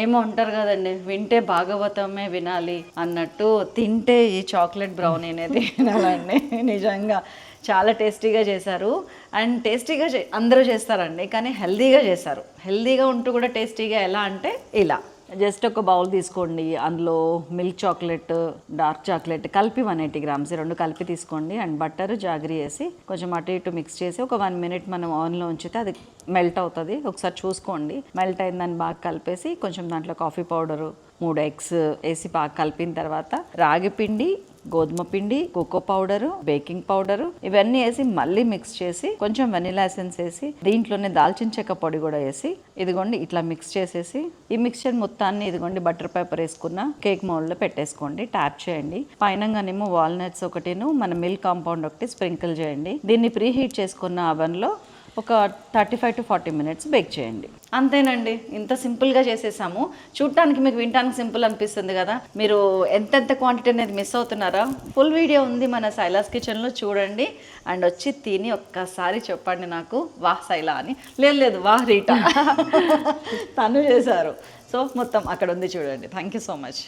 ఏమో అంటారు కదండి, వింటే భాగవతమే వినాలి అన్నట్టు తింటే ఈ చాక్లెట్ బ్రౌనీ అనేది వినాలండి. నిజంగా చాలా టేస్టీగా చేశారు. అండ్ టేస్టీగా అందరూ చేస్తారండి, కానీ హెల్దీగా చేశారు. హెల్దీగా ఉంటూ కూడా టేస్టీగా ఎలా అంటే ఇలా జస్ట్ ఒక బౌల్ తీసుకోండి, అందులో మిల్క్ చాక్లెట్, డార్క్ చాక్లెట్ కలిపి 180 గ్రామ్స్ రెండు కలిపి తీసుకోండి. అండ్ బటర్, జాగరీ వేసి కొంచెం అటు ఇటు మిక్స్ చేసి ఒక 1 మినిట్ మనం ఆన్లో ఉంచితే అది మెల్ట్ అవుతుంది. ఒకసారి చూసుకోండి, మెల్ట్ అయిందని బాగా కలిపేసి కొంచెం దాంట్లో కాఫీ పౌడరు, 3 ఎగ్స్ వేసి బాగా కలిపిన తర్వాత రాగి పిండి, గోధుమ పిండి, కోకో పౌడరు, బేకింగ్ పౌడరు ఇవన్నీ వేసి మళ్ళీ మిక్స్ చేసి కొంచెం వెనిలా ఎసెన్స్ వేసి దీంట్లోనే దాల్చిన చెక్క పొడి కూడా వేసి ఇదిగోండి ఇట్లా మిక్స్ చేసేసి ఈ మిక్స్చర్ మొత్తాన్ని ఇదిగోండి బటర్ పేపర్ వేసుకున్న కేక్ మౌల్డ్లో పెట్టేసుకోండి. ట్యాప్ చేయండి. పైనగానేమో వాల్నట్స్ ఒకటిను మన మిల్క్ కాంపౌండ్ ఒకటి స్ప్రింకిల్ చేయండి. దీన్ని ప్రీ హీట్ చేసుకున్న అవెన్లో ఒక 35 to 40 మినిట్స్ బేక్ చేయండి. అంతేనండి, ఇంత సింపుల్గా చేసేసాము. చూడటానికి మీకు వినటానికి సింపుల్ అనిపిస్తుంది కదా, మీరు ఎంతెంత క్వాంటిటీ అనేది మిస్ అవుతున్నారా? ఫుల్ వీడియో ఉంది మన శైలాస్ కిచెన్లో, చూడండి. అండ్ వచ్చి తిని ఒక్కసారి చెప్పండి నాకు వాహ్ శైలా అని. లేదు వాహ్ రీటా తను చేశారు. సో మొత్తం అక్కడ ఉంది చూడండి. Thank you so much.